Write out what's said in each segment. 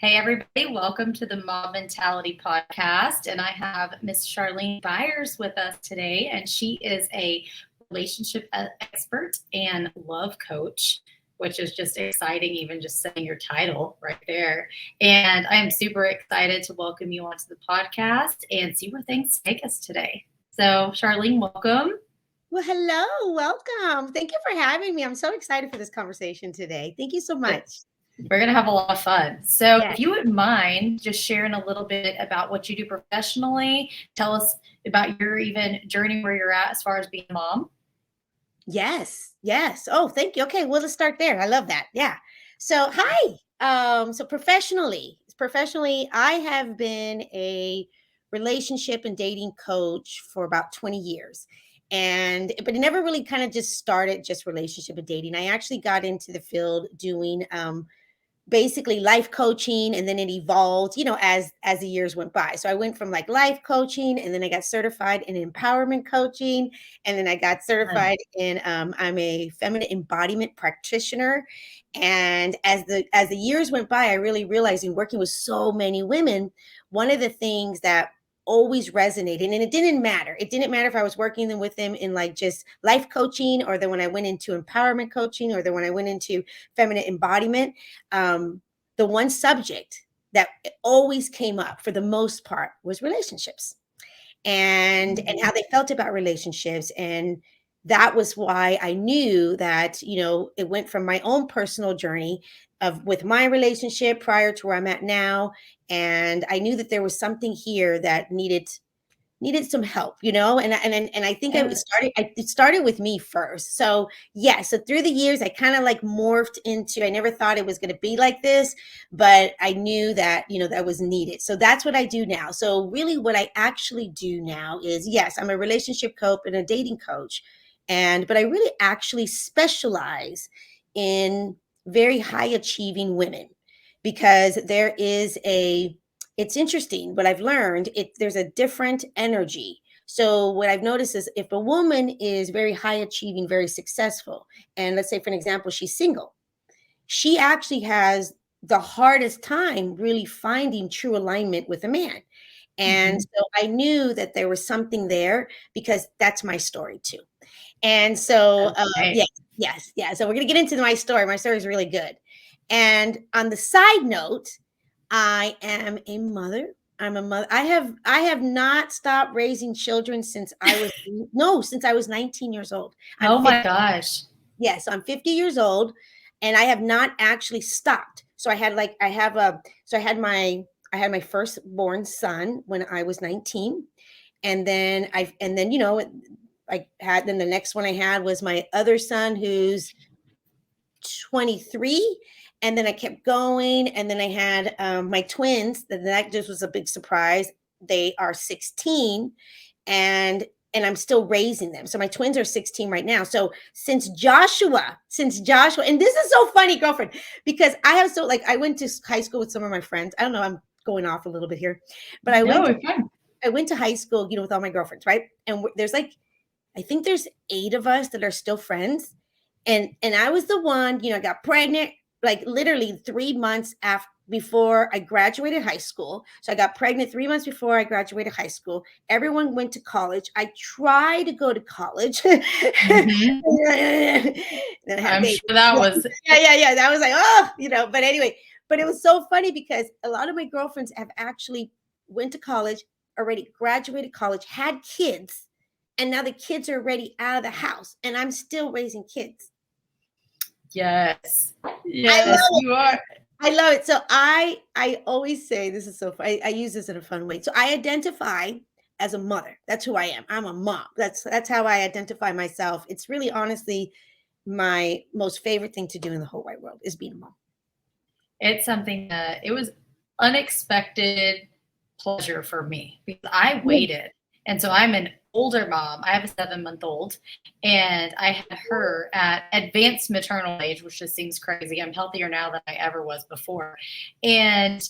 Hey, everybody, welcome to the Mob Mentality Podcast. And I have Miss Charlene Byers with us today, and she is a relationship expert and love coach, which is just exciting, even just saying your title right there. And I am super excited to welcome you onto the podcast and see where things take us today. So, Charlene, welcome. Well, hello, welcome. Thank you for having me. I'm so excited for this conversation today. Thank you so much. We're going to have a lot of fun. So Yes. if you wouldn't mind just sharing a little bit about what you do professionally, tell us about your even journey where you're at as far as being a mom. Yes. Oh, thank you. Okay, well, let's start there. I love that. Yeah. So, hi. So professionally, I have been a relationship and dating coach for about 20 years. But it never really kind of just started just relationship and dating. I actually got into the field doing basically life coaching, and then it evolved, as the years went by. So I went from like life coaching, and then I got certified in empowerment coaching, and then I got certified in I'm a feminine embodiment practitioner. And as the years went by, I really realized, in working with so many women, one of the things that always resonated, and it didn't matter if I was working with them in like just life coaching, or then when I went into empowerment coaching, or then when I went into feminine embodiment, the one subject that always came up for the most part was relationships, and how they felt about relationships. And that was why I knew that, it went from my own personal journey of with my relationship prior to where I'm at now. And I knew that there was something here that needed some help, and I think it started with me first. So yeah, so through the years, I kind of like morphed into, I never thought it was going to be like this, but I knew that, that was needed. So that's what I do now. So really what I actually do now is, yes, I'm a relationship coach and a dating coach. But I really actually specialize in very high achieving women, because it's interesting. What I've learned, there's a different energy. So what I've noticed is, if a woman is very high achieving, very successful, and let's say, for an example, she's single, she actually has the hardest time really finding true alignment with a man. And so I knew that there was something there, because that's my story too. And so, yes. So we're going to get into my story. My story is really good. And on the side note, I am a mother. I'm a mother. I have not stopped raising children since I was 19 years old. Oh my gosh. Yes, I'm 50 years old, and I have not actually stopped. So I had my firstborn son when I was 19. And then then the next one I had was my other son, who's 23. And then I kept going, and then I had my twins. That just was a big surprise. They are 16, and I'm still raising them. So my twins are 16 right now. So since Joshua, and this is so funny, girlfriend, because I went to high school with some of my friends. I don't know, I'm going off a little bit here, but I went to high school, with all my girlfriends, right? And there's like, I think there's 8 of us that are still friends. And I was the one, I got pregnant like literally 3 months before I graduated high school. So I got pregnant 3 months before I graduated high school. Everyone went to college. I tried to go to college. I'm sure that was. Yeah. That was like, but anyway, but it was so funny, because a lot of my girlfriends have actually went to college, already graduated college, had kids, and now the kids are already out of the house, and I'm still raising kids. Yes, you are. I love it. So I always say, this is so fun. I use this in a fun way. So I identify as a mother. That's who I am. I'm a mom. That's how I identify myself. It's really, honestly, my most favorite thing to do in the whole wide world is being a mom. It's something that it was unexpected pleasure for me, because I waited. And so I'm an older mom. I have a 7-month-old, and I had her at advanced maternal age, which just seems crazy. I'm healthier now than I ever was before. And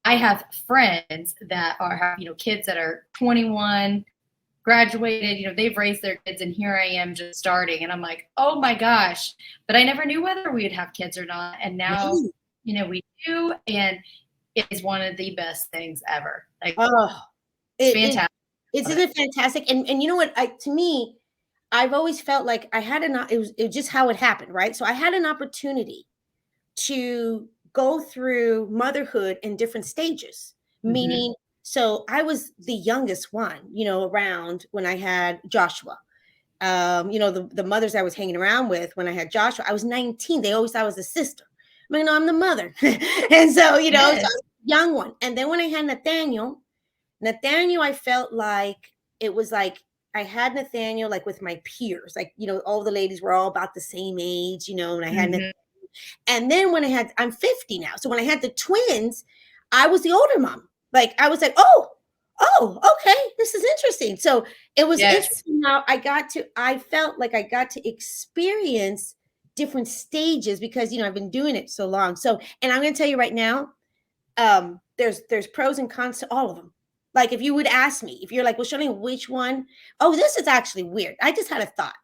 I have friends that have, kids that are 21, graduated, they've raised their kids, and here I am just starting. And I'm like, oh my gosh, but I never knew whether we'd have kids or not. And now we do, and it is one of the best things ever. Like, Oh, it's it fantastic. isn't it fantastic? And you know what? To me, I've always felt like I had it was just how it happened, right? So I had an opportunity to go through motherhood in different stages, Mhm. meaning, so I was the youngest one, around when I had Joshua. The mothers I was hanging around with when I had Joshua, I was 19. They always thought I was the sister. I mean, no, I'm the mother. And so, so I was Yes. the young one. And then when I had Nathaniel, I felt like it was like I had Nathaniel like with my peers, like, all the ladies were all about the same age, and I had Mhm. and then I'm 50 now. So when I had the twins, I was the older mom. Like I was like, oh, okay, this is interesting. So it was Yes. interesting how I felt like I got to experience different stages because I've been doing it so long. So, and I'm gonna tell you right now, there's pros and cons to all of them. Like if you would ask me, if you're like, well, Charlene, which one? Oh, this is actually weird. I just had a thought.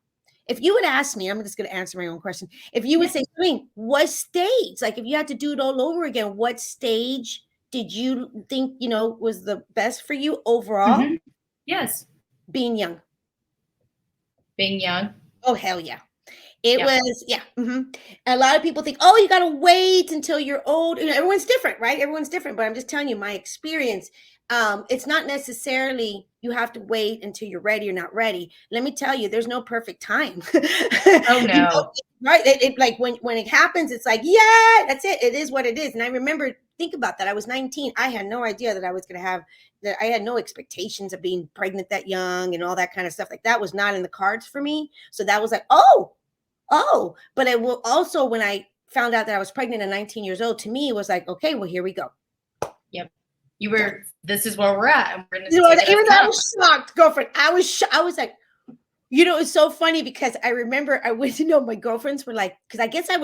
If you would ask me, I'm just going to answer my own question. If you would Yeah. say, Charlene, what stage? Like if you had to do it all over again, what stage did you think, was the best for you overall? Mhm. Yes. Being young. Being young. Oh, hell yeah. It Yep. was, yeah. A lot of people think, oh, you got to wait until you're old. Everyone's different, right? Everyone's different. But I'm just telling you my experience. It's not necessarily you have to wait until you're ready or not ready. Let me tell you, there's no perfect time. Oh, no. Right? Like when it happens, it's like, yeah, that's it. It is what it is. And I remember, think about that. I was 19. I had no idea that I was going to have that. I had no expectations of being pregnant that young and all that kind of stuff. Like that was not in the cards for me. So that was like, but it will also, when I found out that I was pregnant at 19 years old, to me, it was like, okay, well, here we go. Yep. You Done. were, this is where we're at, and we're going to You know, take it as even it though I comes. was shocked, girlfriend, I was like, it's so funny because I remember I went to know my girlfriends were like, because I guess I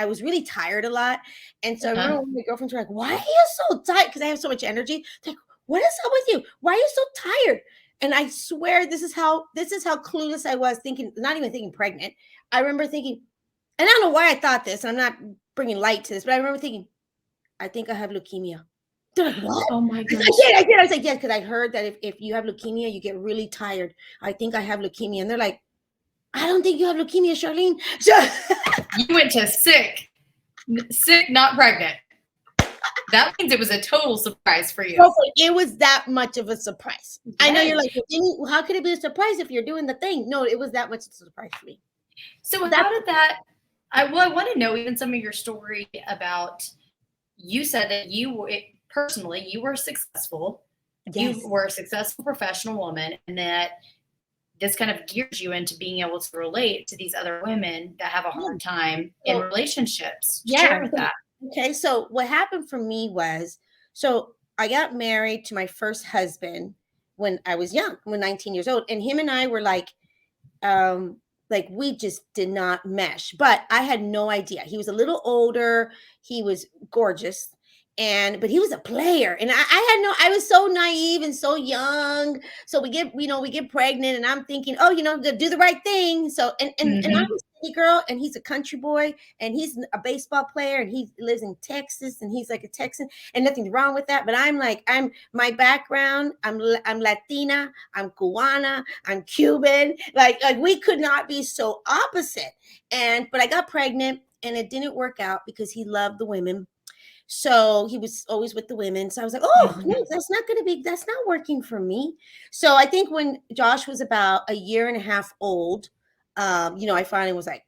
was really tired a lot. And so I Uh-huh. remember when my girlfriends were like, why are you so tired? Because I have so much energy. They're like, what is up with you? Why are you so tired? And I swear this is how clueless I was thinking, not even thinking pregnant. I remember thinking, and I don't know why I thought this. I'm not bringing light to this, but I remember thinking, I think I have leukemia. They're like, what? Oh my I gosh. did. I did. I was like, yes, because I heard that if you have leukemia, you get really tired. I think I have leukemia. And they're like, I don't think you have leukemia, Charlene. So You went to sick, not pregnant. That means it was a total surprise for you. it was that much of a surprise. I know you're Yes. like, well, how could it be a surprise if you're doing the thing? No, it was that much of a surprise for me. So That's how did that, I want to know even some of your story about, you said that you were, personally, you were successful. You yes. were a successful professional woman, and that this kind of gears you into being able to relate to these other women that have a Yeah. hard time in So relationships. yeah. Share with that. Okay. So what happened for me was, so I got married to my first husband when I was young, when 19 years old, and him and I were um we just did not mesh, but I had no idea. He was a little older, he was gorgeous, but he was a player, and I was so naive and so young. So we get pregnant, and I'm thinking, oh, do the right thing. So and I'm Hmm. a city girl, and he's a country boy, and he's a baseball player, and he lives in Texas, and he's like a Texan, and nothing wrong with that. But I'm my background, I'm Latina, I'm Cubana, I'm Cuban. Like we could not be so opposite. But I got pregnant, and it didn't work out because he loved the women. So he was always with the women. So I was like, oh, no, Hmm. that's not working for me. So I think when Josh was about a year and a half old, I finally was like,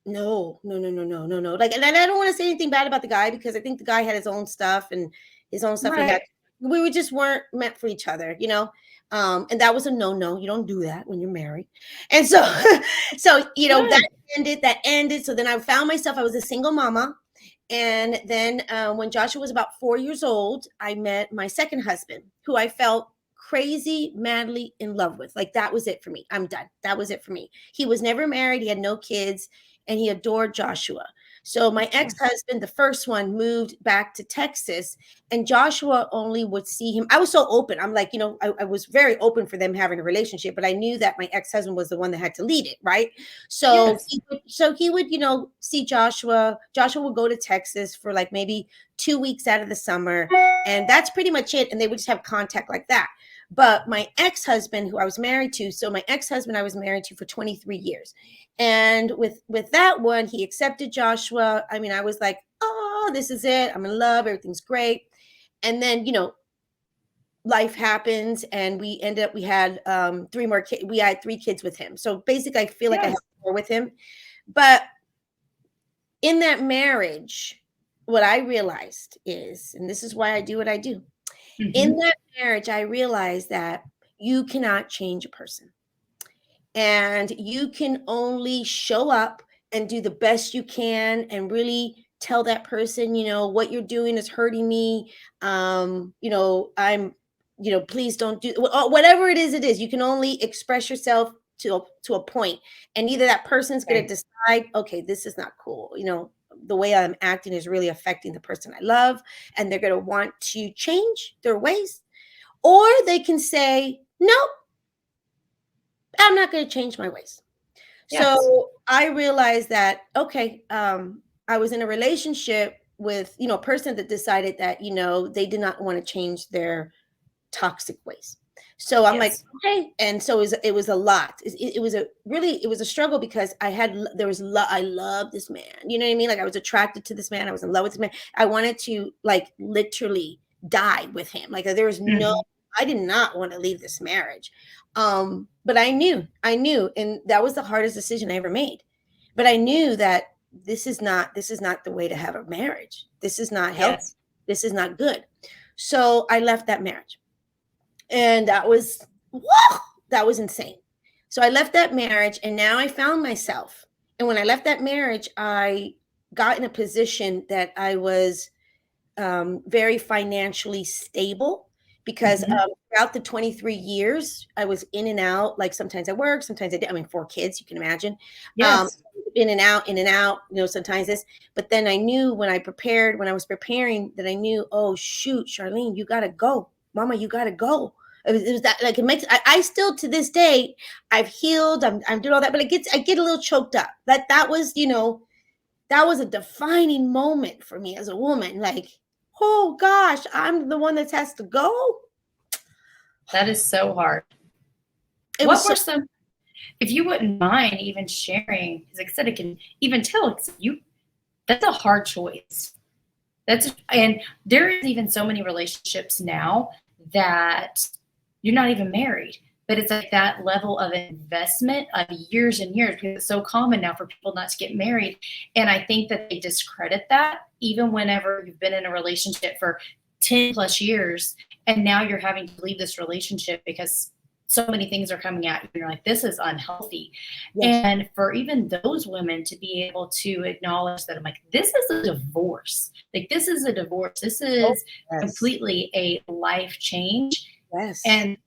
no, no, no, no, no, no, no. Like, and I don't want to say anything bad about the guy because I think the guy had his own stuff and his own stuff he had. Right. We just weren't meant for each other. And that was a no. You don't do that when you're married. And so, that Good. ended. So then I found myself, I was a single mama. And then when Joshua was about 4 years old, I met my second husband, who I felt crazy, madly in love with. Like that was it for me. I'm done. That was it for me. He was never married. He had no kids, and he adored Joshua. So my ex-husband, the first one, moved back to Texas, and Joshua only would see him. I was so open. I'm like, I was very open for them having a relationship, but I knew that my ex-husband was the one that had to lead it, right? So Yes. he would, see Joshua. Joshua would go to Texas for like maybe 2 weeks out of the summer, and that's pretty much it. And they would just have contact like that. But my ex-husband, who I was married to, so my ex-husband I was married to for 23 years. And with that one, he accepted Joshua. I mean, I was like, oh, this is it. I'm in love. Everything's great. And then, life happens, and we had 3 more kids. We had 3 kids with him. So basically, I feel like I Yes. have 4 with him. But in that marriage, what I realized is, and this is why I do what I do, in that marriage, I realized that you cannot change a person. And you can only show up and do the best you can and really tell that person, what you're doing is hurting me. I'm, please don't do whatever it is. You can only express yourself to a point. And either that person's going to decide, okay, this is not cool. The way I'm acting is really affecting the person I love, and they're going to want to change their ways. Or they can say, nope, I'm not going to change my ways. Yes. So I realized that, okay, I was in a relationship with, a person that decided that, they did not want to change their toxic ways. So I'm like, okay. And so it was a lot. It was a struggle, because I love this man. You know what I mean? Like, I was attracted to this man. I was in love with this man. I wanted to, like, literally die with him. Like, there was I did not want to leave this marriage. But I knew, and that was the hardest decision I ever made. But I knew that this is not the way to have a marriage. This is not healthy. Yes. This is not good. So I left that marriage. And that was insane. So I left that marriage, and now I found myself. And when I left that marriage, I got in a position that I was very financially stable, because throughout the 23 years, I was in and out. Like, sometimes I work, sometimes I did. I mean, 4 kids, you can imagine. Yes. In and out, sometimes this. But then I knew when I was preparing, that I knew, oh, shoot, Charlene, you got to go. Mama, you got to go. It was that, like, it makes, I still, to this day, I've healed, I'm doing all that, but I get a little choked up. That was, that was a defining moment for me as a woman. Like, oh gosh, I'm the one that has to go. That is so hard. What were some, if you wouldn't mind even sharing, because like I said, it can even tell you, that's a hard choice. And there is even so many relationships now that you're not even married, but it's like that level of investment of years and years, because it's so common now for people not to get married. And I think that they discredit that, even whenever you've been in a relationship for 10 plus years, and now you're having to leave this relationship because so many things are coming at you, and you're like, this is unhealthy. Yes. And for even those women to be able to acknowledge that, I'm like, this is a divorce. Like, this is a divorce. This is completely a life change. Yes. And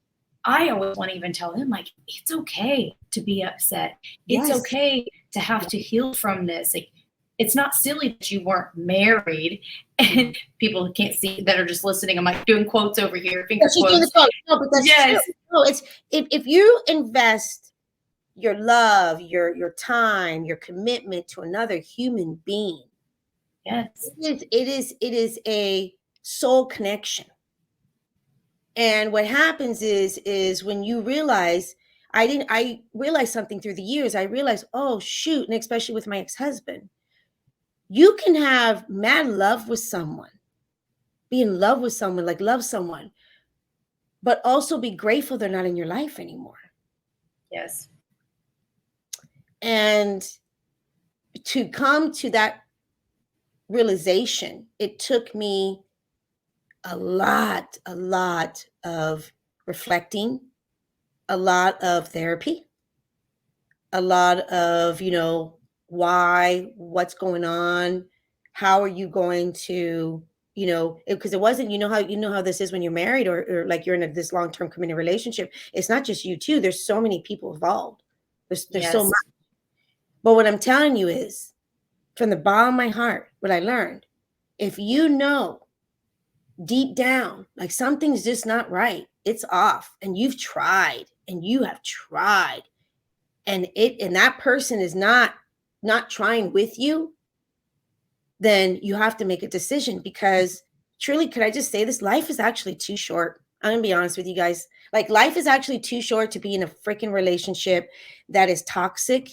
I always want to even tell them, like, it's okay to be upset. It's okay to have to heal from this. Like, it's not silly that you weren't married. And people can't see that are just listening. I'm like doing quotes over here. Finger quotes. No, but that's true. No, it's if you invest your love, your time, your commitment to another human being. Yes. It is a soul connection. And what happens is when you realize, I realized something through the years. I realized, oh shoot, and especially with my ex-husband, you can have mad love with someone, be in love with someone, like love someone, but also be grateful they're not in your life anymore. Yes. And to come to that realization, it took me a lot of reflecting, a lot of therapy, a lot of, why, what's going on, how are you going to, because it wasn't, how this is when you're married, or like you're in this long-term committed relationship. It's not just you too. There's so many people involved. There's so much. But what I'm telling you is, from the bottom of my heart, what I learned, if you know deep down, like something's just not right, it's off, and you've tried and you have tried, and that person is not trying with you, then you have to make a decision, because truly, could I just say this? Life is actually too short. I'm gonna be honest with you guys. Like, life is actually too short to be in a freaking relationship that is toxic,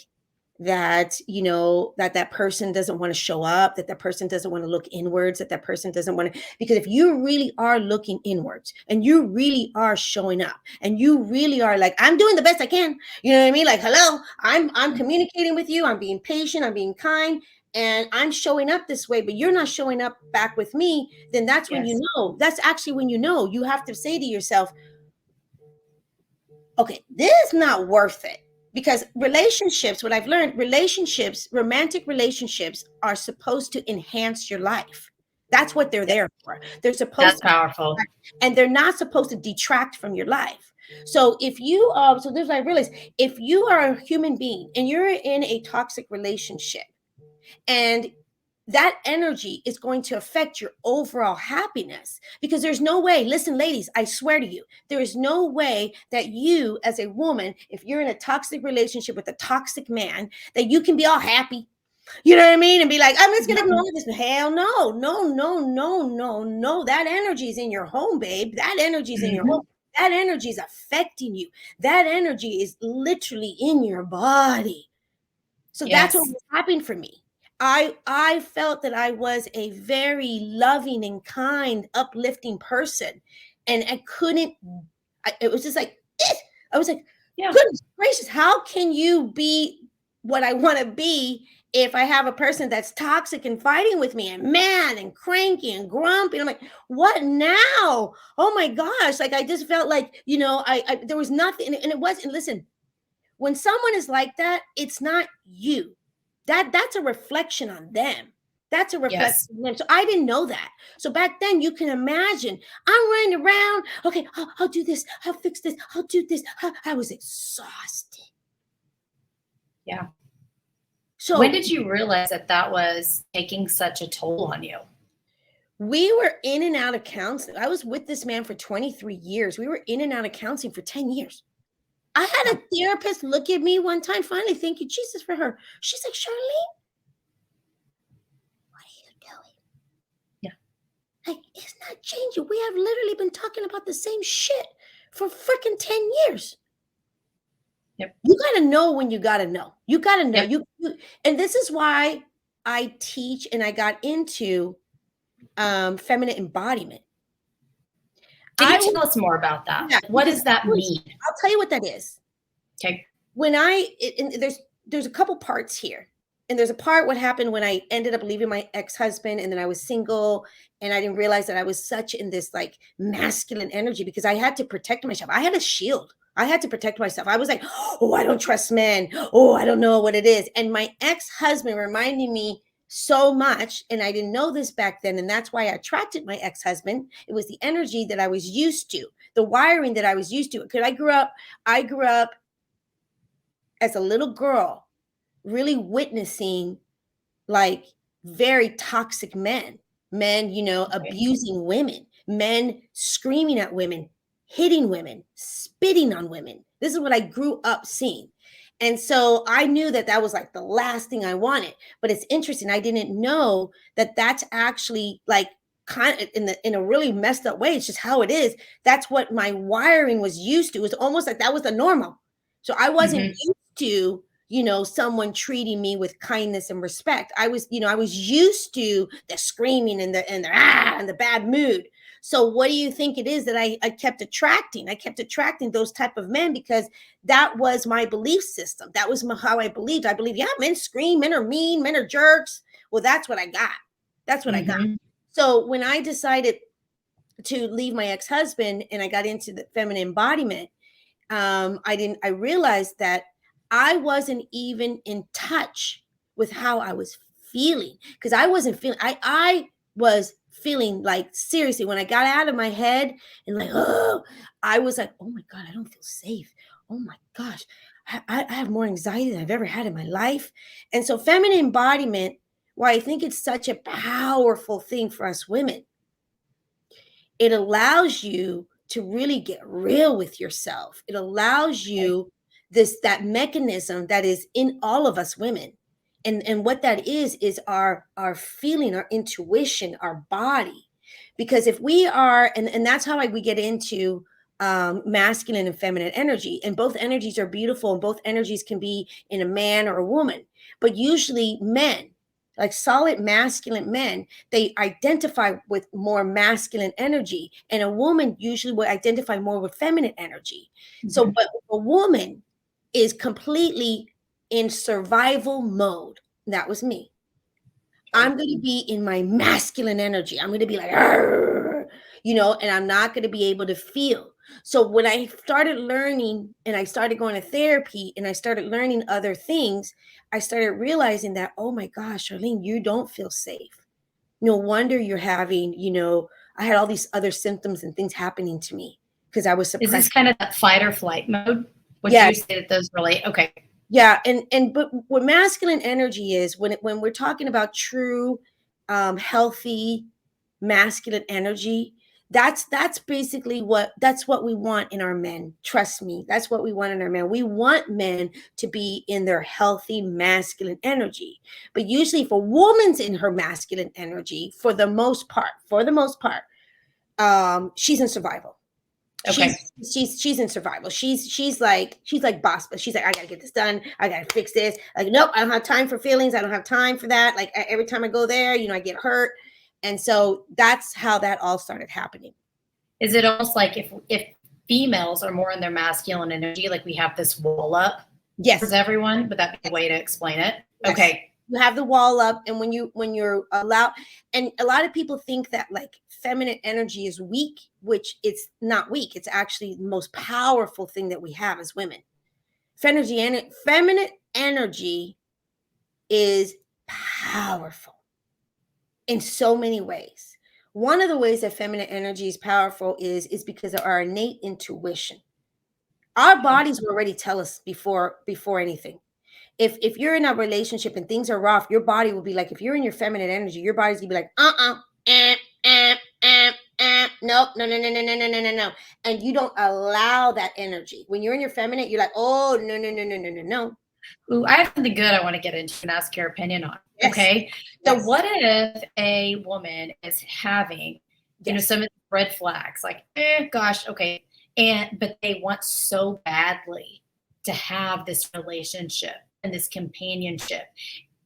that, that person doesn't want to show up, that person doesn't want to look inwards, that person doesn't want to, because if you really are looking inwards and you really are showing up and you really are like, I'm doing the best I can, you know what I mean? Like, hello, I'm communicating with you, I'm being patient, I'm being kind, and I'm showing up this way, but you're not showing up back with me, then that's when Yes. that's actually when you have to say to yourself, okay, this is not worth it. Because relationships, what I've learned, romantic relationships are supposed to enhance your life. That's what they're there for. They're supposed That's powerful. and they're not supposed to detract from your life. So if you, so this is what I realized, if you are a human being and you're in a toxic relationship, and that energy is going to affect your overall happiness, because there's no way, listen, ladies, I swear to you, there is no way that you as a woman, if you're in a toxic relationship with a toxic man, that you can be all happy. You know what I mean? And be like, I'm just going to ignore this. Hell no, no, no, no, no, no. That energy is in your home, babe. That energy is in your home. That energy is affecting you. That energy is literally in your body. So that's what was happening for me. I felt that I was a very loving and kind, uplifting person. And I couldn't, it was just like, I was like, goodness gracious, how can you be what I want to be if I have a person that's toxic and fighting with me and mad and cranky and grumpy? And I'm like, what now? Oh my gosh. Like, I just felt like, there was nothing. And it wasn't, listen, when someone is like that, it's not you. That's a reflection on them. That's a reflection on them. So I didn't know that. So back then, you can imagine I'm running around. Okay, I'll do this. I'll fix this. I'll do this. I was exhausted. Yeah. So when did you realize that was taking such a toll on you? We were in and out of counseling. I was with this man for 23 years. We were in and out of counseling for 10 years. I had a therapist look at me one time, finally, thank you, Jesus, for her. She's like, Charlene, what are you doing? Yeah. Like, it's not changing. We have literally been talking about the same shit for freaking 10 years. Yep. You got to know when you got to know. You got to know. Yep. And this is why I teach and I got into feminine embodiment. Can you tell us more about that? Yeah, what does that mean? I'll tell you what that is. Okay. When there's a couple parts here. And there's a part what happened when I ended up leaving my ex-husband, and then I was single, and I didn't realize that I was such in this like masculine energy, because I had to protect myself. I had a shield. I had to protect myself. I was like, oh, I don't trust men. Oh, I don't know what it is. And my ex-husband reminded me so much, and I didn't know this back then, and that's why I attracted my ex-husband. It was the energy that I was used to, the wiring that I was used to. Because I grew up as a little girl really witnessing like very toxic men, abusing women, men screaming at women, hitting women, spitting on women. This is what I grew up seeing. And so I knew that was like the last thing I wanted. But it's interesting. I didn't know that that's actually like kind of in a really messed up way. It's just how it is. That's what my wiring was used to. It was almost like that was the normal. So I wasn't used to, someone treating me with kindness and respect. I was used to the screaming and the bad mood. So what do you think it is that I kept attracting? I kept attracting those type of men because that was my belief system. That was how I believed. I believe, yeah, men scream, men are mean, men are jerks. Well, that's what I got. That's what I got. So when I decided to leave my ex-husband and I got into the feminine embodiment, I realized that I wasn't even in touch with how I was feeling, because I wasn't feeling, I was feeling like, seriously, when I got out of my head and like, oh, I was like, oh my God, I don't feel safe. Oh my gosh, I have more anxiety than I've ever had in my life. And so feminine embodiment why I think it's such a powerful thing for us women. It allows you to really get real with yourself. It allows you that mechanism that is in all of us women. And what that is our feeling, our intuition, our body. Because if we are, and that's how we get into masculine and feminine energy, and both energies are beautiful, and both energies can be in a man or a woman, but usually men, like solid masculine men, they identify with more masculine energy, and a woman usually will identify more with feminine energy. So, but a woman is completely in survival mode. That was me. I'm going to be in my masculine energy. I'm going to be like, "Arr," and I'm not going to be able to feel. So when I started learning and I started going to therapy and I started learning other things, I started realizing that, oh my gosh, Charlene, you don't feel safe. No wonder you're having, I had all these other symptoms and things happening to me because I was Is suppressed. this kind of that fight or flight mode? Would Yeah. you say that those relate? Okay. Yeah, but what masculine energy is, when we're talking about true, healthy masculine energy, that's basically that's what we want in our men. Trust me, that's what we want in our men. We want men to be in their healthy masculine energy. But usually, if a woman's in her masculine energy, for the most part, she's in survival. Okay. She's in survival. She's like boss, but she's like, I gotta get this done. I gotta fix this. Like, nope, I don't have time for feelings. I don't have time for that. Like every time I go there, I get hurt. And so that's how that all started happening. Is it almost like if females are more in their masculine energy, like we have this wall up Yes. towards everyone? Would that be a way to explain it? Yes. Okay. You have the wall up, and when you're allowed, and a lot of people think that like feminine energy is weak, which it's not weak. It's actually the most powerful thing that we have as women. Feminine energy is powerful in so many ways. One of the ways that feminine energy is powerful is because of our innate intuition. Our bodies will already tell us before anything. If you're in a relationship and things are rough, your body will be like, if you're in your feminine energy, your body's gonna be like, nope, no. And you don't allow that energy. When you're in your feminine, you're like, oh, no. Ooh, I have something good I want to get into and ask your opinion on. Yes. Okay. Yes. So what if a woman is having, some of the red flags, like, gosh, okay. But they want so badly to have this relationship and this companionship.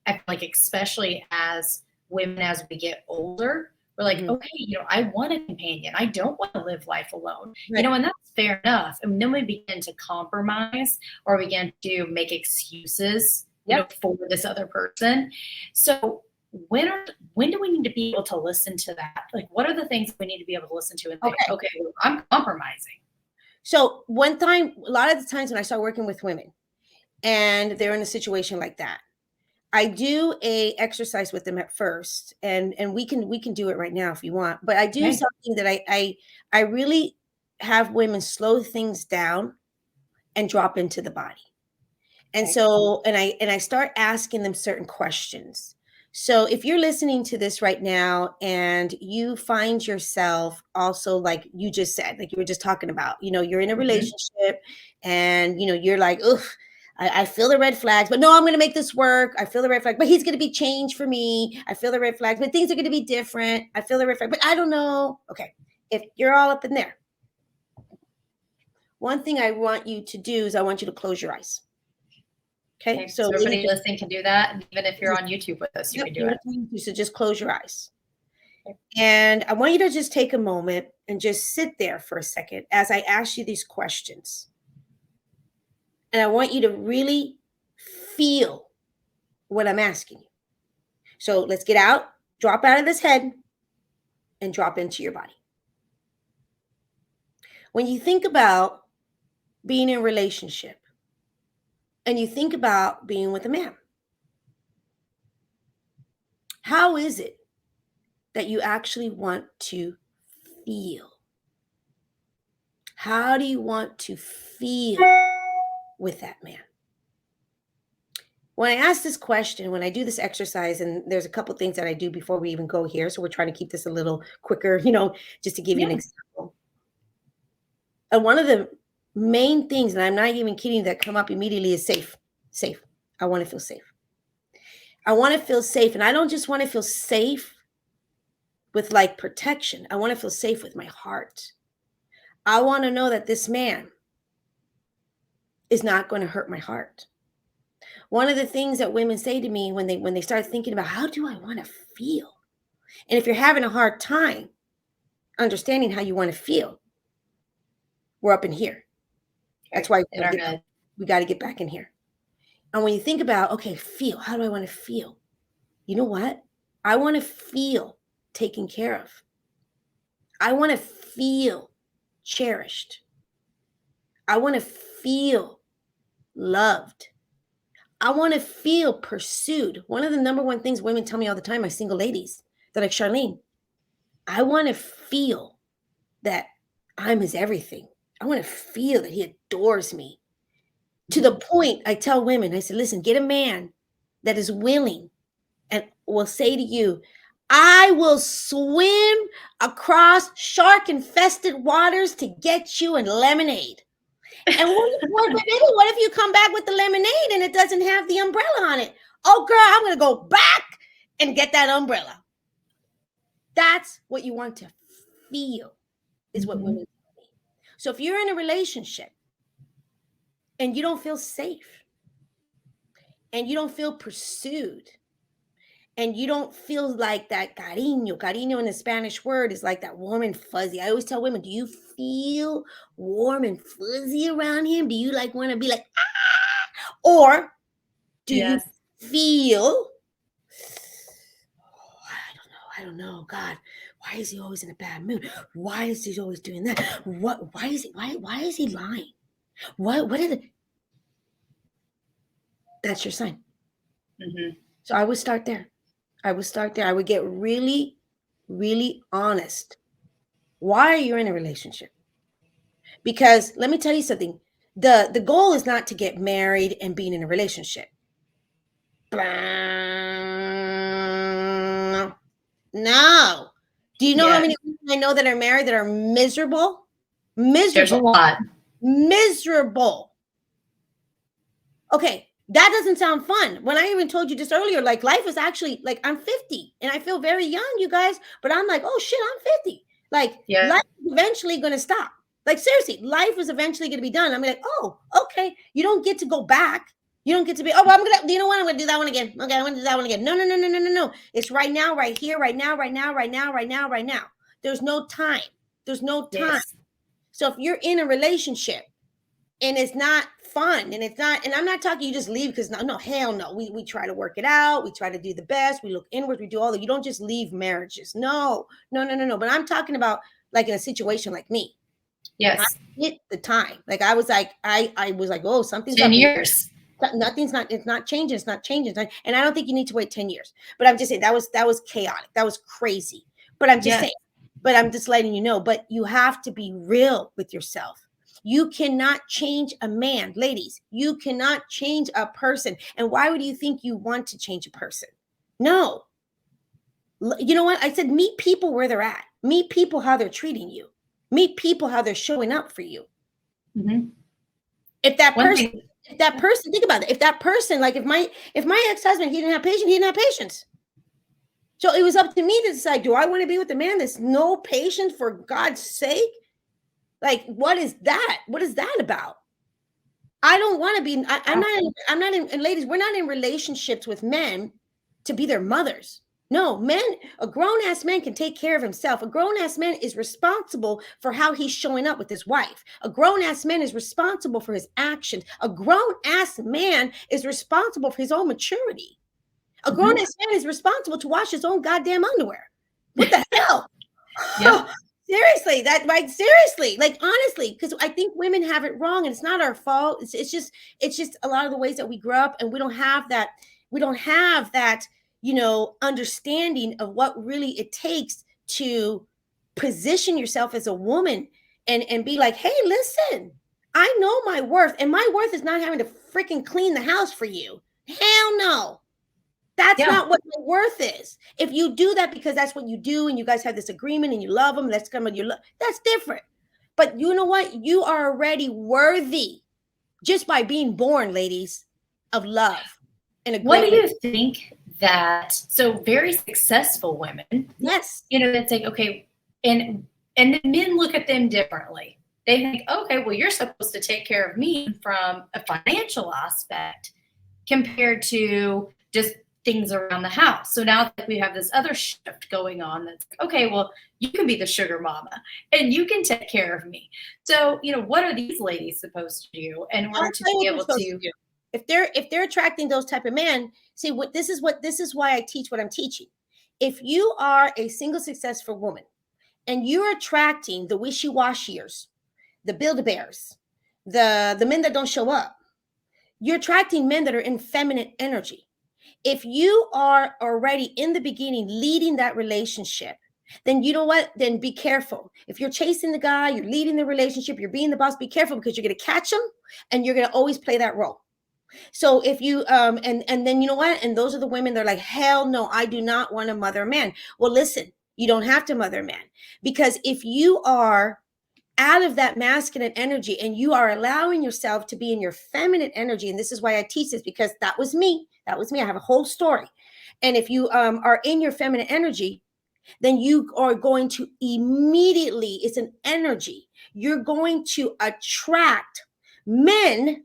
I feel like, especially as women, as we get older, we're like, okay, I want a companion. I don't want to live life alone. Right. And that's fair enough. And then we begin to compromise or begin to make excuses, for this other person. So when do we need to be able to listen to that? Like, what are the things we need to be able to listen to and think, okay, well, I'm compromising? So a lot of the times when I start working with women and they're in a situation like that, I do a exercise with them at first, and we can do it right now if you want. But I do something that I really have women slow things down and drop into the body. And so and I start asking them certain questions. So if you're listening to this right now and you find yourself also, like you just said, like you were just talking about, you're in a relationship and you're like, ugh, I feel the red flags, but no, I'm going to make this work. I feel the red flag, but he's going to be changed for me. I feel the red flags, but things are going to be different. I feel the red flag, but I don't know. Okay. If you're all up in there, one thing I want you to do is I want you to close your eyes. Okay. So everybody listening can do that. And even if you're on YouTube with us, you can do it. So just close your eyes. And I want you to just take a moment and just sit there for a second as I ask you these questions. And I want you to really feel what I'm asking you. So let's drop out of this head and drop into your body. When you think about being in a relationship and you think about being with a man, how is it that you actually want to feel? How do you want to feel with that man? when I ask this question, when I do this exercise, and there's a couple things that I do before we even go here, so we're trying to keep this a little quicker, just to give you an Yeah. example. And one of the main things, and I'm not even kidding, that come up immediately is safe. Safe. I want to feel safe. I want to feel safe. And I don't just want to feel safe with like protection. I want to feel safe with my heart. I want to know that this man is not going to hurt my heart. One of the things that women say to me when they start thinking about how do I want to feel? And if you're having a hard time understanding how you want to feel, we're up in here. That's why in our head. we got to get back in here. And when you think about, okay, feel, how do I want to feel? You know what? I want to feel taken care of. I want to feel cherished. I want to feel loved. I want to feel pursued. One of the number one things women tell me all the time, my single ladies, they're like, Charlene, I want to feel that I'm his everything. I want to feel that he adores me. To the point, I tell women, I said, listen, get a man that is willing and will say to you, I will swim across shark-infested waters to get you a lemonade. And what if you come back with the lemonade and it doesn't have the umbrella on it? Oh, girl, I'm going to go back and get that umbrella. That's what you want to feel, is what women tell me. So if you're in a relationship and you don't feel safe and you don't feel pursued and you don't feel like that cariño in the Spanish word is like that warm and fuzzy. I always tell women, do you feel warm and fuzzy around him? Do you like want to be like, ah? Or do you feel, I don't know, God, why is he always in a bad mood? Why is he always doing that? Why is he lying? What is it? That's your sign. Mm-hmm. So I would start there. I would get really, really honest. Why are you in a relationship? Because let me tell you something. The goal is not to get married and being in a relationship. No. Do you know how many people I know that are married that are miserable? Miserable. There's a lot. Miserable. Okay. That doesn't sound fun. When I even told you just earlier, like life is actually like I'm 50 and I feel very young, you guys, but I'm like, oh shit, I'm 50. Like life is eventually going to stop. Like seriously, life is eventually going to be done. I'm like, oh, okay. You don't get to go back. You don't get to be, oh, you know what? I'm going to do that one again. Okay, I'm going to do that one again. No. It's right now, right here, right now. There's no time. Yes. So if you're in a relationship and it's not fun and I'm not talking you just leave because no, hell no. We try to work it out. We try to do the best. We look inward. We do all that. You don't just leave marriages. No. But I'm talking about like in a situation like me. Yes. I hit the time. Like I was like, oh, something's 10 years. It's not changing. And I don't think you need to wait 10 years. But I'm just saying that was chaotic. That was crazy. But I'm just saying, but I'm just letting you know, but you have to be real with yourself. You cannot change a man, ladies. You cannot change a person. And why would you think you want to change a person? No. You know what? I said, meet people where they're at. Meet people how they're treating you. Meet people how they're showing up for you. Mm-hmm. If that person, think about it. If that person, like if my ex-husband, he didn't have patience. So it was up to me to decide, do I want to be with a man that's no patience for God's sake? Like, what is that? What is that about? I don't want to be, I'm not in, ladies, we're not in relationships with men to be their mothers. No, men, a grown-ass man can take care of himself. A grown-ass man is responsible for how he's showing up with his wife. A grown-ass man is responsible for his actions. A grown-ass man is responsible for his own maturity. A grown-ass man is responsible to wash his own goddamn underwear. What the hell? Yep. Seriously, seriously, like honestly, because I think women have it wrong and it's not our fault. It's just a lot of the ways that we grew up and we don't have that, understanding of what really it takes to position yourself as a woman and be like, hey, listen, I know my worth, and my worth is not having to freaking clean the house for you. Hell no. That's Yeah. not what your worth is. If you do that because that's what you do and you guys have this agreement and you love them, that's come your love. That's different. But you know what? You are already worthy just by being born, ladies, of love and a What great. do you think that, so very successful women, Yes. you know, that's like, okay, and the men look at them differently. They think, okay, well, you're supposed to take care of me from a financial aspect compared to just things around the house. So now that we have this other shift going on, that's like, okay, well, you can be the sugar mama and you can take care of me. So, you know, what are these ladies supposed to do in I'll order to tell you be what they're able supposed to? to do. If they're attracting those type of men, see what this is why I teach what I'm teaching. If you are a single successful woman and you're attracting the wishy-washiers, the build-a-bears, the men that don't show up, you're attracting men that are in feminine energy. If you are already in the beginning leading that relationship, then you know what? Then be careful. If you're chasing the guy, you're leading the relationship, you're being the boss, be careful because you're going to catch him and you're going to always play that role. So if you and then you know what? And those are the women that are like, hell no, I do not want to mother a man. Well, listen, you don't have to mother a man, because if you are out of that masculine energy and you are allowing yourself to be in your feminine energy, and this is why I teach this, because that was me. I have a whole story. And if you are in your feminine energy, then you are going to immediately, it's an energy, you're going to attract men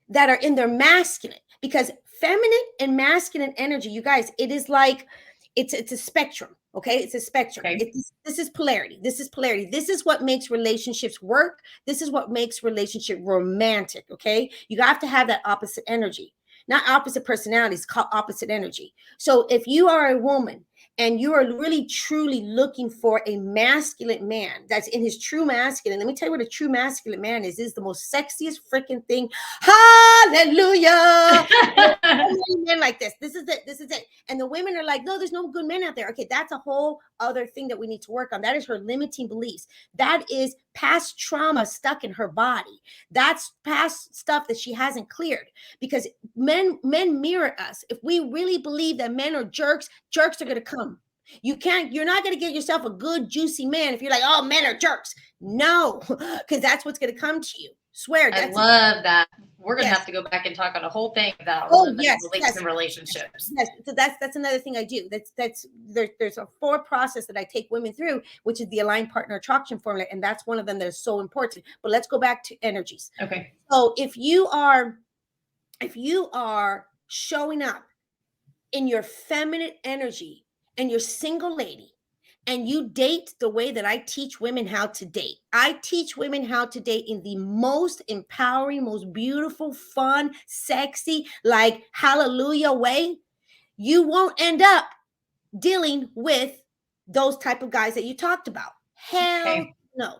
that are in their masculine, because feminine and masculine energy, you guys, it is like it's a spectrum. Okay, it's a spectrum. Okay. This is polarity. This is polarity. This is what makes relationships work. This is what makes relationship romantic. Okay, you have to have that opposite energy, not opposite personalities, called opposite energy. So if you are a woman and you are really truly looking for a masculine man that's in his true masculine, let me tell you what a true masculine man is the most sexiest freaking thing. Hallelujah. Men like this. This is it. This is it. And the women are like, no, there's no good men out there. Okay, that's a whole other thing that we need to work on. That is her limiting beliefs. That is past trauma stuck in her body. That's past stuff that she hasn't cleared. Because men mirror us. If we really believe that men are jerks, jerks are going to come. You're not going to get yourself a good, juicy man if you're like, oh, men are jerks. No, because that's what's going to come to you. Swear. I love that. We're gonna Yes. have to go back and talk on a whole thing about Oh, women yes, release yes. and relationships. Yes, so that's another thing I do. There's a 4 process that I take women through, which is the aligned partner attraction formula, and that's one of them that is so important. But let's go back to energies. Okay. So if you are showing up in your feminine energy and you're single lady and you date the way that I teach women how to date. I teach women how to date in the most empowering, most beautiful, fun, sexy, like hallelujah way. You won't end up dealing with those type of guys that you talked about. Hell no.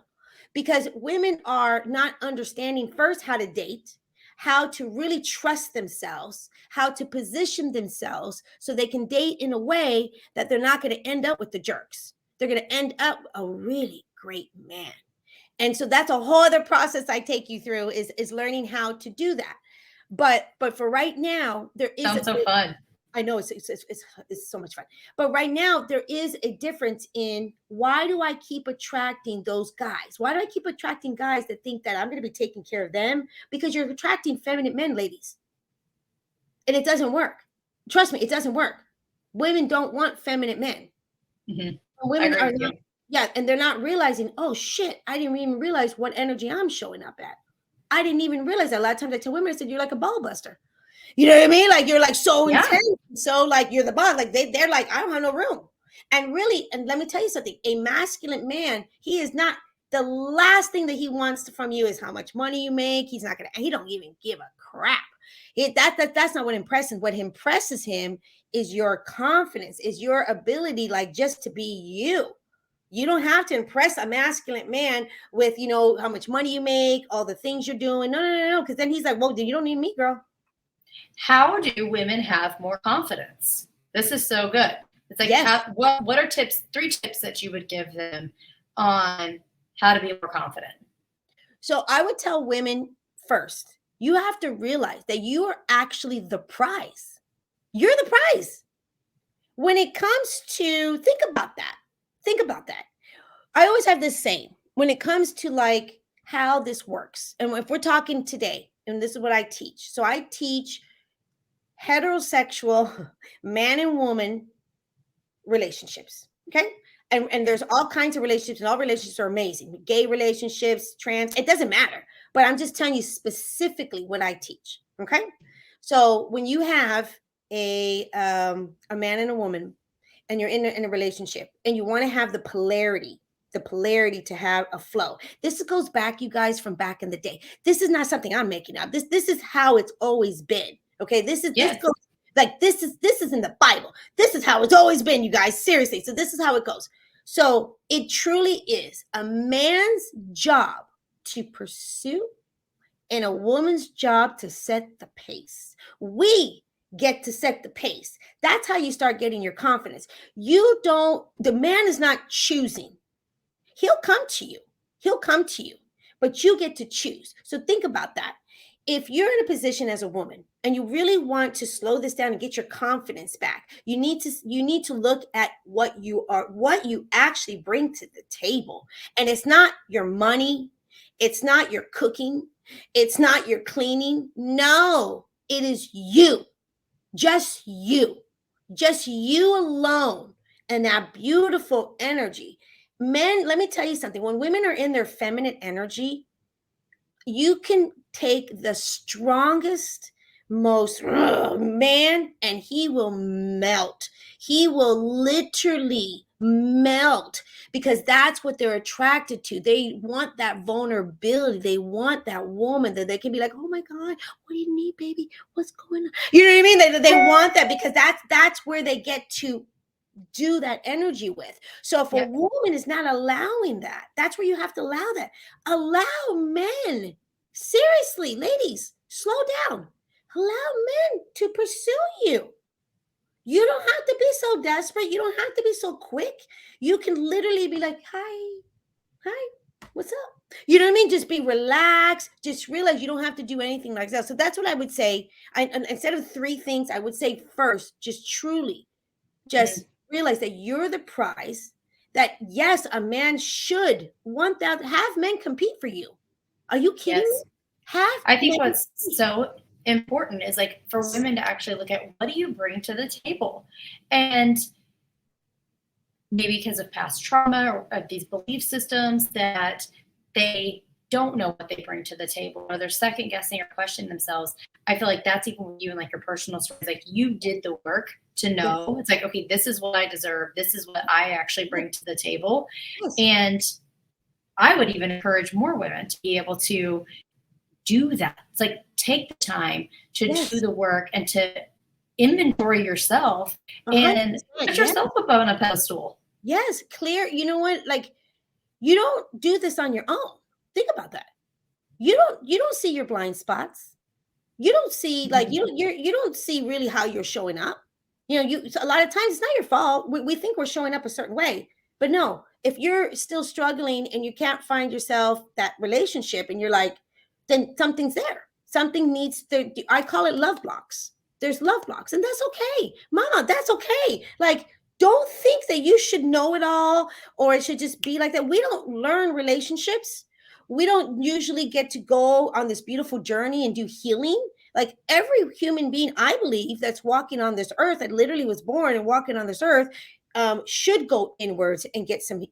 Because women are not understanding first how to date, how to really trust themselves, how to position themselves so they can date in a way that they're not going to end up with the jerks. They're going to end up a really great man. And so that's a whole other process I take you through is learning how to do that. But for right now, there is Sounds so fun. I know it's so much fun. But right now, there is a difference in why do I keep attracting those guys? Why do I keep attracting guys that think that I'm going to be taking care of them? Because you're attracting feminine men, ladies. And it doesn't work. Trust me, it doesn't work. Women don't want feminine men. Mm-hmm. Women are not, yeah, and they're not realizing, oh shit, I didn't even realize what energy I'm showing up at. I didn't even realize that. A lot of times I tell women, I said, you're like a ball buster. You know what I mean? Like you're like so intense. So like you're the boss. Like they're like, I don't have no room. And really, and let me tell you something, a masculine man, he is not, the last thing that he wants from you is how much money you make. He don't even give a crap. That's not what impresses him. What impresses him is your confidence, is your ability, like just to be you. You don't have to impress a masculine man with, you know, how much money you make, all the things you're doing. No. Because then he's like, well, you don't need me, girl. How do women have more confidence? This is so good. It's like, yes. What are 3 tips that you would give them on how to be more confident? So I would tell women first, you have to realize that you are actually the prize. You're the prize. When it comes to, think about that. Think about that. I always have this saying when it comes to like how this works. And if we're talking today, and this is what I teach. So I teach heterosexual man and woman relationships. Okay. And there's all kinds of relationships, and all relationships are amazing. Gay relationships, trans, it doesn't matter. But I'm just telling you specifically what I teach. Okay. So when you have a man and a woman, and you're in a relationship, and you want to have the polarity to have a flow. This goes back, you guys, from back in the day. This is not something I'm making up. This is how it's always been. Okay. This goes like this is in the Bible. This is how it's always been, you guys. Seriously. So this is how it goes. So it truly is a man's job to pursue and a woman's job to set the pace. We get to set the pace. That's how you start getting your confidence. The man is not choosing. He'll come to you, but you get to choose. So think about that. If you're in a position as a woman and you really want to slow this down and get your confidence back, you need to look at what you actually bring to the table. And it's not your money, it's not your cooking, it's not your cleaning. No, it is you. Just you alone, and that beautiful energy. Men, let me tell you something. When women are in their feminine energy, you can take the strongest, most man, and he will melt. He will literally melt, because that's what they're attracted to. They want that vulnerability. They want that woman that they can be like, oh my God, what do you need, baby? What's going on? You know what I mean? They want that, because that's where they get to do that energy with. So if a woman is not allowing that, that's where you have to allow that. Allow men. Seriously, ladies, slow down. Allow men to pursue you. You don't have to be so desperate. You don't have to be so quick. You can literally be like, hi, what's up? You know what I mean? Just be relaxed. Just realize you don't have to do anything like that. So that's what I would say. Instead of 3 things, I would say first, just truly, just realize that you're the prize. That yes, a man should want that. Have men compete for you. Are you kidding me? I think what's so important is like for women to actually look at, what do you bring to the table? And maybe because of past trauma or of these belief systems that they don't know what they bring to the table, or they're second guessing or questioning themselves. I feel like that's even with you and like your personal stories. Like you did the work to know. It's like, okay, this is what I deserve. This is what I actually bring to the table. And I would even encourage more women to be able to do that. It's like, take the time to do the work and to inventory yourself and put yourself up on a pedestal. Yes, clear. You know what? Like, you don't do this on your own. Think about that. You don't see your blind spots. You don't see like you don't see really how you're showing up. You know, a lot of times it's not your fault. We think we're showing up a certain way, but no. If you're still struggling and you can't find yourself that relationship, and you're like, then something's there. Something needs to. I call it love blocks. There's love blocks, and that's okay, Mama. That's okay. Like, don't think that you should know it all, or it should just be like that. We don't learn relationships. We don't usually get to go on this beautiful journey and do healing. Like every human being, I believe, that's walking on this earth, that literally was born and walking on this earth, should go inwards and get some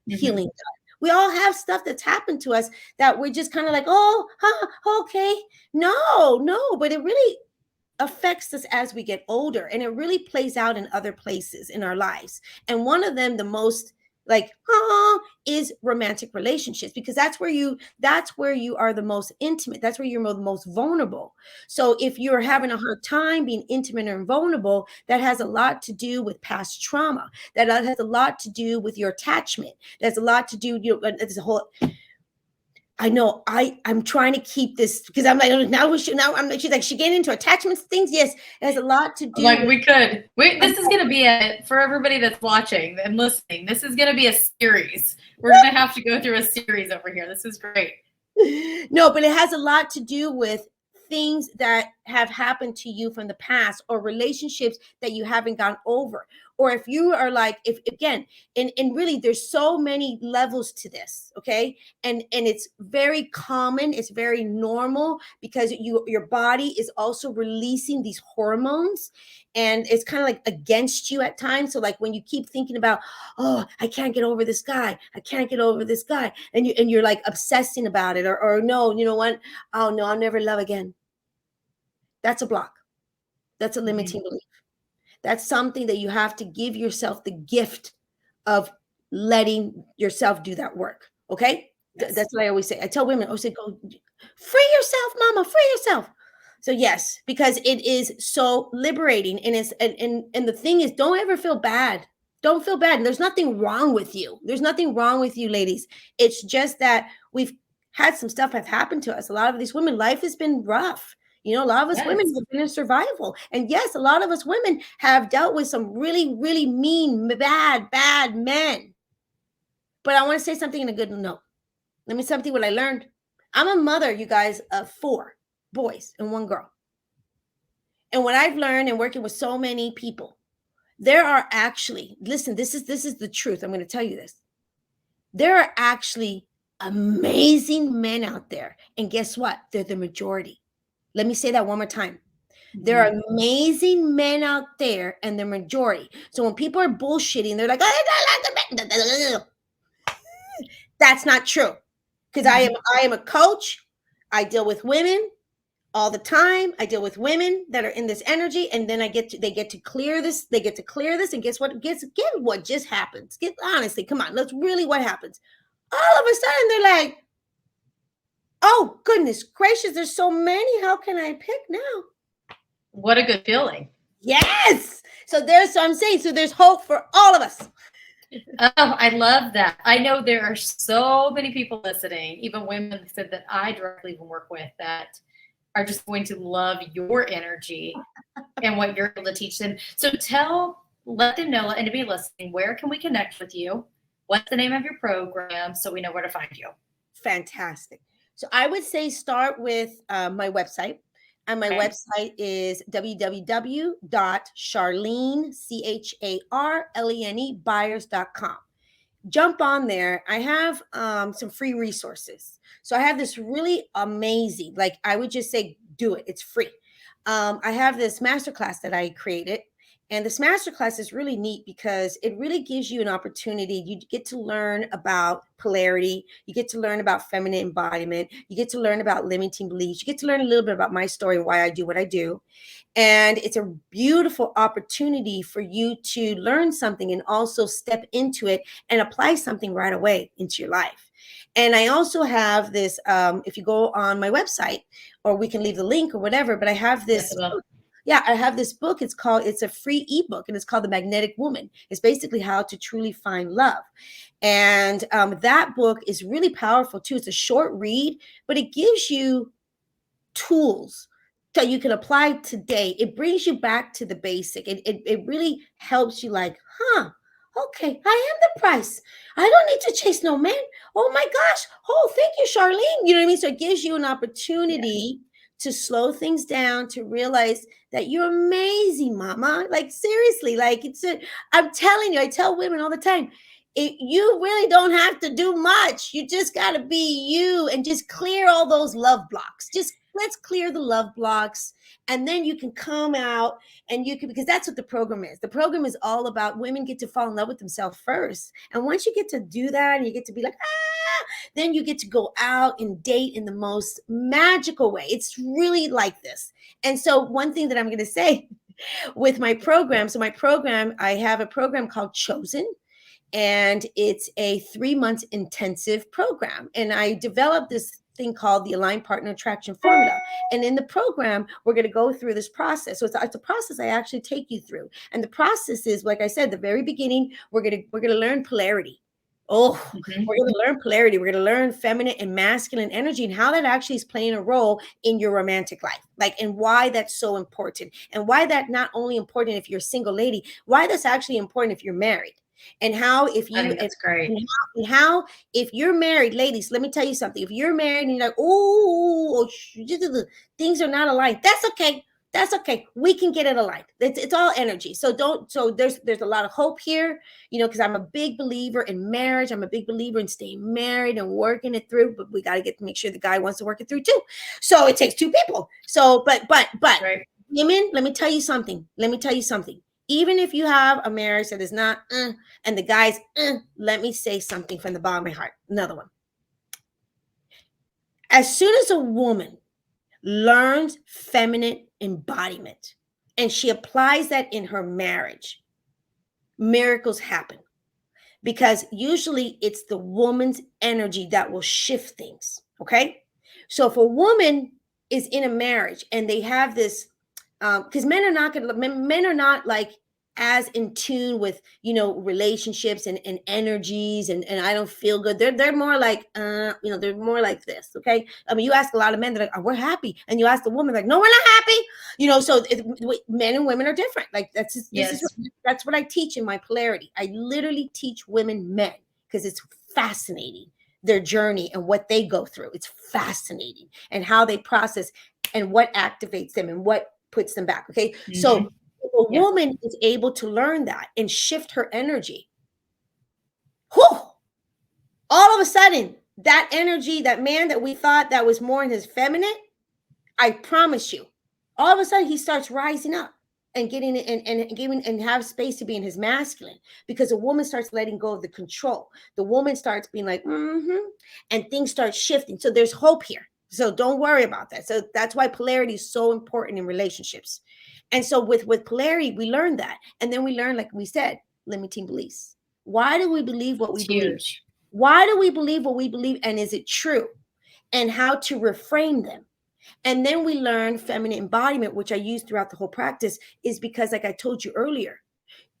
healing done. We all have stuff that's happened to us that we're just kind of like, okay. No, but it really affects us as we get older, and it really plays out in other places in our lives. And one of them, the most is romantic relationships, because that's where you are the most intimate. That's where you're the most vulnerable. So if you're having a hard time being intimate and vulnerable, that has a lot to do with past trauma. That has a lot to do with your attachment. That's a lot to do, there's a whole, I know I'm trying to keep this, because I'm like, she's like, she getting into attachments things. Yes, it has a lot to do. Like this is going to be for everybody that's watching and listening, this is going to be a series. We're going to have to go through a series over here. This is great. No, but it has a lot to do with things that have happened to you from the past, or relationships that you haven't gone over. Or if you are like, if again, and really there's so many levels to this, okay? And it's very common, it's very normal, because your body is also releasing these hormones, and it's kind of like against you at times. So like when you keep thinking about, oh, I can't get over this guy, I can't get over this guy, and you're like obsessing about it, or no, you know what, oh no, I'll never love again. That's a block. That's a limiting belief. That's something that you have to give yourself the gift of letting yourself do that work. Okay. Yes. That's what I always say. I tell women, I say, go free yourself, mama, free yourself. So yes, because it is so liberating. And it's and the thing is, don't ever feel bad. Don't feel bad. There's nothing wrong with you. There's nothing wrong with you, ladies. It's just that we've had some stuff have happened to us. A lot of these women, life has been rough. You know, a lot of us women have been in survival. And yes, a lot of us women have dealt with some really, really mean, bad men. But I want to say something in a good note. Let me something what I learned. I'm a mother, you guys, of 4 boys and 1 girl. And what I've learned in working with so many people, there are actually, listen, this is the truth. I'm going to tell you this. There are actually amazing men out there. And guess what? They're the majority. Let me say that one more time. There are amazing men out there, and the majority. So when people are bullshitting, they're like, that's not true. Because I am a coach. I deal with women all the time. I deal with women that are in this energy, and then they get to clear this. They get to clear this, and guess what? Guess what just happens? Honestly, come on. That's really what happens. All of a sudden, they're like, oh, goodness gracious, there's so many. How can I pick now? What a good feeling. Yes. So I'm saying, so there's hope for all of us. Oh, I love that. I know there are so many people listening, even women said that I directly even work with, that are just going to love your energy and what you're able to teach them. So let them know, and to be listening, where can we connect with you? What's the name of your program so we know where to find you? Fantastic. So I would say start with my website. And my website is www.charlene, buyers.com. Jump on there. I have some free resources. So I have this really amazing, like I would just say, do it. It's free. I have this masterclass that I created. And this masterclass is really neat because it really gives you an opportunity. You get to learn about polarity. You get to learn about feminine embodiment. You get to learn about limiting beliefs. You get to learn a little bit about my story and why I do what I do. And it's a beautiful opportunity for you to learn something and also step into it and apply something right away into your life. And I also have this, if you go on my website, or we can leave the link or whatever, but I have this. Yeah, I have this book. It's a free ebook, and it's called The Magnetic Woman. It's basically how to truly find love. And that book is really powerful too. It's a short read, but it gives you tools that you can apply today. It brings you back to the basic. It really helps you like, okay, I am the price. I don't need to chase no man. Oh my gosh. Oh, thank you, Charlene. You know what I mean? So it gives you an opportunity to slow things down, to realize that you're amazing, mama. Like seriously, like I'm telling you, I tell women all the time, you really don't have to do much. You just got to be you and just clear all those love blocks. Let's clear the love blocks, and then you can come out and you can, because that's what the program is. The program is all about women get to fall in love with themselves first. And once you get to do that and you get to be like, then you get to go out and date in the most magical way. It's really like this. And so one thing that I'm going to say with my program, I have a program called Chosen. And it's a 3-month intensive program. And I developed this thing called the Aligned Partner Attraction Formula. And in the program, we're going to go through this process. So it's a process I actually take you through. And the process is, like I said, the very beginning, we're going to learn polarity. We're going to learn polarity. We're going to learn feminine and masculine energy and how that actually is playing a role in your romantic life, like, and why that's so important, and why that not only important if you're a single lady, why that's actually important if you're married. And how if I you think that's great. and how if you're married, ladies, let me tell you something. If you're married and you're like, oh, things are not aligned, that's okay. That's okay. We can get it aligned. It's all energy. So don't. So there's a lot of hope here, because I'm a big believer in marriage. I'm a big believer in staying married and working it through. But we got to make sure the guy wants to work it through too. So it takes two people. So but Right. women, let me tell you something. Let me tell you something. Even if you have a marriage that is not, and the guy's, let me say something from the bottom of my heart. Another one. As soon as a woman learns feminine embodiment and she applies that in her marriage, miracles happen. Because usually it's the woman's energy that will shift things. Okay. So if a woman is in a marriage and they have this, because men are not like as in tune with relationships and energies and I don't feel good. They're more like they're more like this. Okay, I mean, you ask a lot of men, they're like, oh, we're happy, and you ask the woman, like, no, we're not happy. So men and women are different. Like that's what I teach in my polarity. I literally teach women men because it's fascinating, their journey and what they go through. It's fascinating, and how they process and what activates them and what puts them back. Okay. So if a woman is able to learn that and shift her energy, all of a sudden that energy, that man that we thought that was more in his feminine, I promise you, all of a sudden he starts rising up and getting and giving and have space to be in his masculine, because a woman starts letting go of the control. The woman starts being like, and things start shifting. So there's hope here. So don't worry about that. So that's why polarity is so important in relationships. And so with polarity, we learn that. And then we learn, like we said, limiting beliefs. Why do we believe what we believe? Why do we believe what we believe? And is it true? And how to reframe them. And then we learn feminine embodiment, which I use throughout the whole practice, is because, like I told you earlier,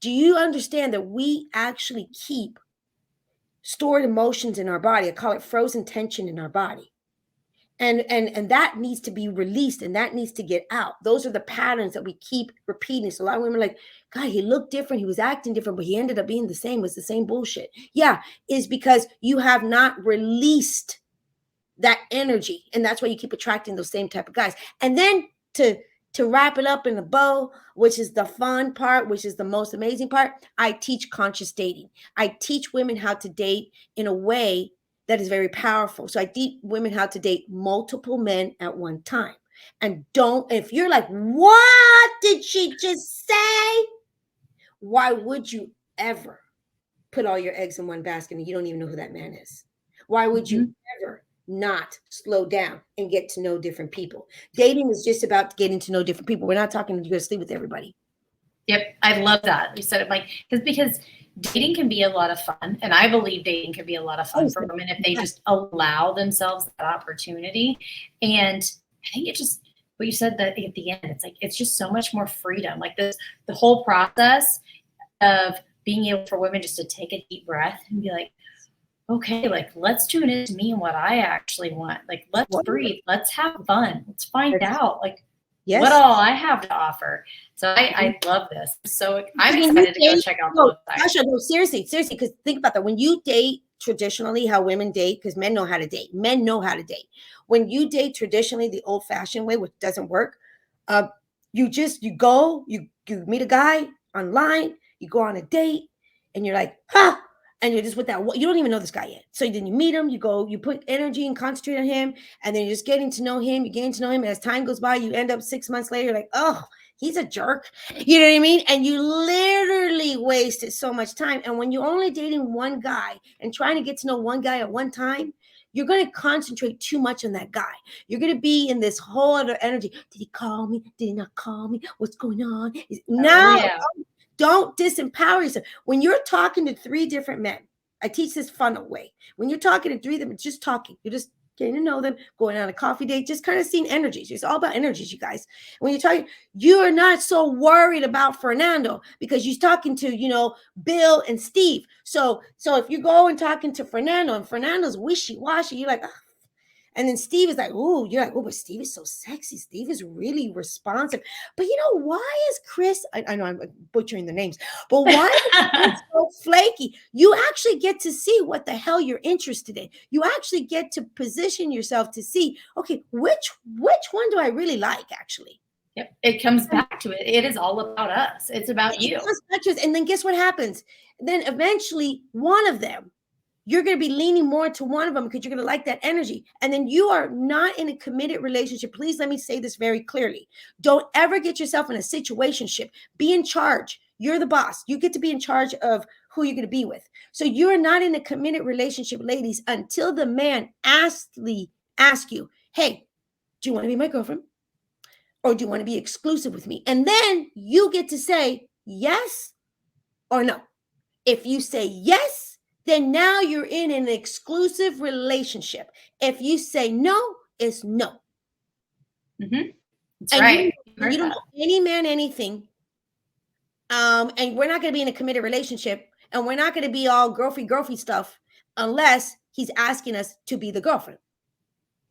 do you understand that we actually keep stored emotions in our body? I call it frozen tension in our body. And that needs to be released, and that needs to get out. Those are the patterns that we keep repeating. So a lot of women are like, God, he looked different, he was acting different, but he ended up being the same. It was the same bullshit. Yeah, is because you have not released that energy, and that's why you keep attracting those same type of guys. And then to wrap it up in a bow, which is the fun part, which is the most amazing part, I teach conscious dating. I teach women how to date in a way that is very powerful. So I teach women how to date multiple men at one time. And if you're like, what did she just say? Why would you ever put all your eggs in one basket and you don't even know who that man is? Why would you ever not slow down and get to know different people? Dating is just about getting to know different people. We're not talking you're going to sleep with everybody. Yep. I love that. You said it like, because dating can be a lot of fun. And I believe dating can be a lot of fun for women if they just allow themselves that opportunity. And I think it just, what you said that at the end, it's like, it's just so much more freedom. Like the whole process of being able for women just to take a deep breath and be like, okay, like, let's tune into me and what I actually want. Like, let's breathe. Let's have fun. Let's find out, like, what all I have to offer. So I love this. So I'm excited to go check out the website. Sasha, no, seriously, because think about that. When you date traditionally, how women date, because men know how to date. Men know how to date. When you date traditionally, the old-fashioned way, which doesn't work, you meet a guy online, you go on a date, and you're like, and you're just with that, you don't even know this guy yet. So then you meet him, you put energy and concentrate on him, and then you're just getting to know him, and as time goes by, you end up 6 months later, you're like, oh, he's a jerk. You know what I mean? And you literally wasted so much time. And when you're only dating one guy and trying to get to know one guy at one time, you're going to concentrate too much on that guy. You're going to be in this whole other energy. Did he call me? Did he not call me? What's going on? Don't disempower yourself. When you're talking to 3 different men, I teach this funnel way. When you're talking to 3 of them, it's just talking. You're just getting to know them, going on a coffee date, just kind of seeing energies. It's all about energies, you guys. When you're talking, you are not so worried about Fernando because you're talking to, Bill and Steve. So if you go and talking to Fernando and Fernando's wishy-washy, you're like, And then Steve is like, oh, you're like, oh, but Steve is so sexy. Steve is really responsive. But you know, why is Chris, I know I'm butchering the names, but why is Chris so flaky? You actually get to see what the hell you're interested in. You actually get to position yourself to see, okay, which one do I really like, actually? Yep. It comes back to it. It is all about us. It's about you. And then guess what happens? Then eventually one of them, you're going to be leaning more to one of them because you're going to like that energy. And then you are not in a committed relationship. Please let me say this very clearly. Don't ever get yourself in a situationship. Be in charge. You're the boss. You get to be in charge of who you're going to be with. So you're not in a committed relationship, ladies, until the man asks you, hey, do you want to be my girlfriend? Or do you want to be exclusive with me? And then you get to say yes or no. If you say yes, then now you're in an exclusive relationship. If you say no, it's no. Mm-hmm. That's and right. You don't owe any man anything. And we're not going to be in a committed relationship, and we're not going to be all girlfriend stuff unless he's asking us to be the girlfriend.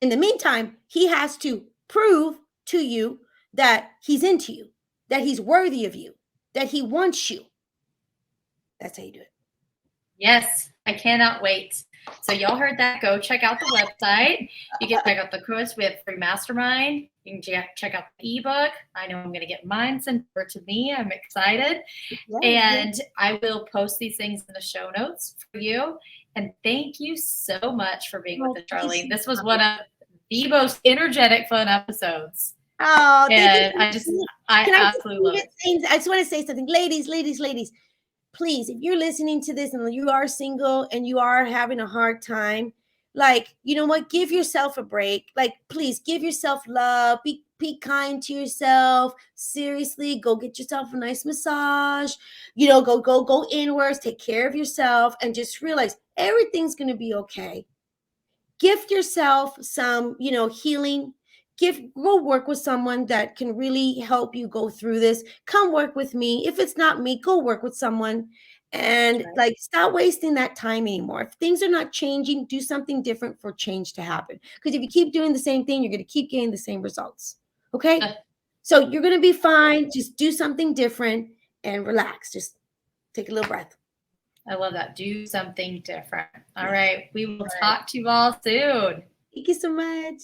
In the meantime, he has to prove to you that he's into you, that he's worthy of you, that he wants you. That's how you do it. Yes, I cannot wait. So y'all heard that. Go check out the website. You can check out the course. We have free mastermind. You can check out the ebook. I know I'm going to get mine sent over to me. I'm excited. And I will post these things in the show notes for you. And thank you so much for being with us, Charlene. This was one of the most energetic, fun episodes. Oh, and I absolutely love it. I just want to say something. Ladies, please, if you're listening to this and you are single and you are having a hard time, like, you know what, give yourself a break. Like, please give yourself love. Be kind to yourself. Seriously, go get yourself a nice massage. You know, go inwards, take care of yourself, and just realize everything's going to be okay. Gift yourself some, healing. Go work with someone that can really help you go through this. Come work with me. If it's not me, go work with someone. And stop wasting that time anymore. If things are not changing, do something different for change to happen. Because if you keep doing the same thing, you're going to keep getting the same results. Okay? So you're going to be fine. Just do something different and relax. Just take a little breath. I love that. Do something different. All right. We will talk to you all soon. Thank you so much.